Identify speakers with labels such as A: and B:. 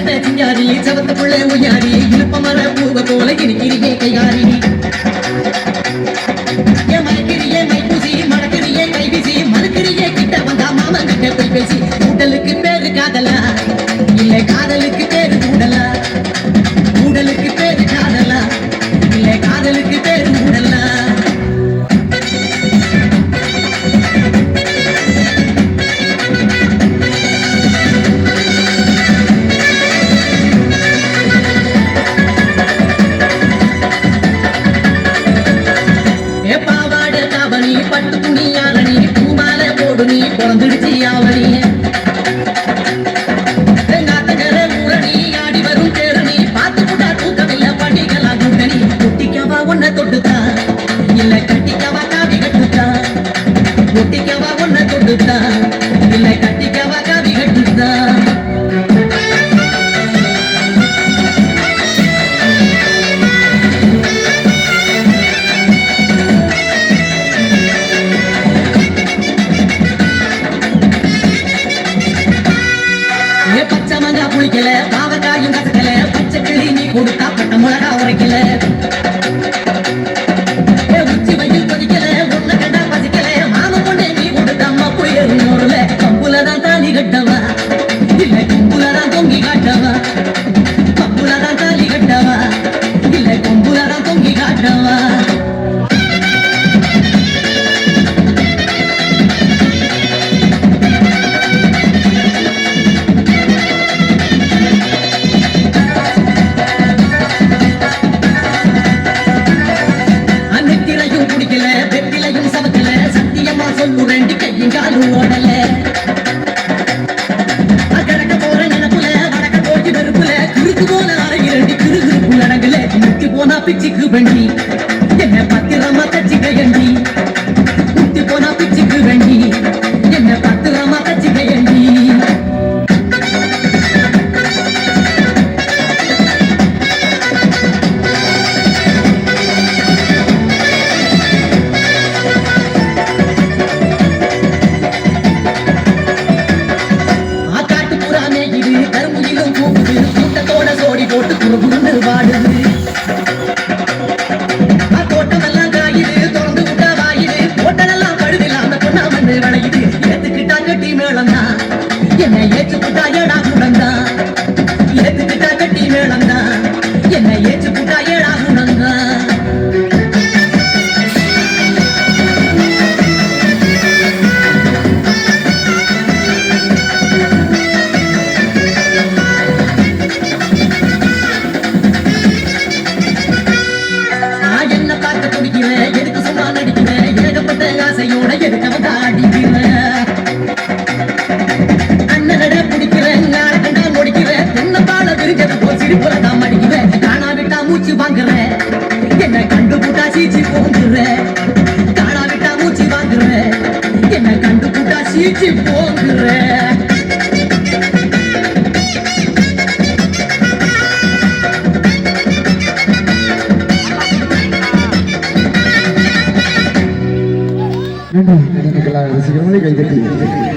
A: கட்ட சிங்காரி சவத்துக்குள்ள உயாரி இழுப்ப மர பூவ போல இருக்கிறியே கைகாரி மறக்கிறியே மைப்பூசி மறக்கிறியே கைவிசி மறுக்கிறியே கிட்ட வந்தா மாமன் கிட்ட போய் பேசி கூட்டலுக்கு பேரு காதலா இல்ல காதலுக்கு பேரு கூடலா கூடலுக்கு பேரு காதலா இல்ல காதலுக்கு பேரு கூடலா பட்டு துணி ஆவணி பூமால போடு நீ பிறந்துடுச்சு ஆவணி நாத்தகர ஊரணி ஆடி வரும் தேரணி பார்த்து கூட்டா தூக்கமில்ல பண்டிகலாம் கூட்டணி ஒட்டிக்கவா ஒன்ன தொட்டுத்தா இல்ல கட்டிக்கவா காவி கட்டுத்தா ஒட்டிக்கவா ஒன்ன தொட்டுத்தா இல்ல கட்டிக்கவா காவி கட்டுத்தா புளிக்கல பாவக்காயும் கசக்கல பச்சை கிளி நீ கொடுத்தா பட்ட மிளகா உரைக்கல உச்சி வயில் கொதிக்கல ஒண்ணு கண்டா பசிக்கல மாம பொண்ணே நீ கொடுத்த அம்மா புயல் நோருல கம்புலதான் தாலி கட்டவா இல்ல கொம்புலதான் தொங்கி காட்டவா கம்புலதான் தாலி கட்டவா இல்ல கொம்புலதான் தொங்கி காட்டவா சொல்லுறேன் கையங்காலும் ஓடல அக்கடக்க போற நினப்புல வடக்க போட்டி வெறுப்புல கிறுக்கு போன அரையிரண்டி கிறுகிறுப்பு நடங்கல முத்தி போனா பிச்சுக்கு வண்டி என்ன பத்திரமா தச்சுக்கையண்டி முத்தி போனா பிச்சுக்கு வண்டி என்ன பத்திரமா தச்சுக்கையண்டி கூட்டத்தோட சோடி போட்டு குறுகுண்டு வாடுது தோட்டமெல்லாம் காயுது திறந்து விட்டா வாயுது போட்டெல்லாம் பழுதில் அந்த பொண்ணா வந்து வளையுது ஏத்துக்கிட்டா கட்டி மேளந்தா என்னை ஏற்றுக்கிட்டா ஏடா குடந்தா ஏத்துக்கிட்டா கட்டி மேளந்தா என்னை ஏற்றுக்கிட்டா ஏடா குடந்தா எதுக்கு சும்மா நடிக்கிறேன் ஏகப்பட்ட ஆசையோட எதுக்கு வந்து அடிக்கிறேன் அண்ணனட பிடிக்கிறேன் நாளை கண்டா முடிக்கிறேன் என்ன பால விரிஞ்சது போ சிரிப்புல தான் அடிக்கிறேன் காணா விட்டா மூச்சு வாங்குறேன் என்ன கண்டு கூட்டா சீச்சு போங்குறேன் காணா விட்டா மூச்சு வாங்குறேன் என்ன கண்டு கூட்டா சீச்சு போங்குறேன்
B: ரசிகர்களை கைதட்டி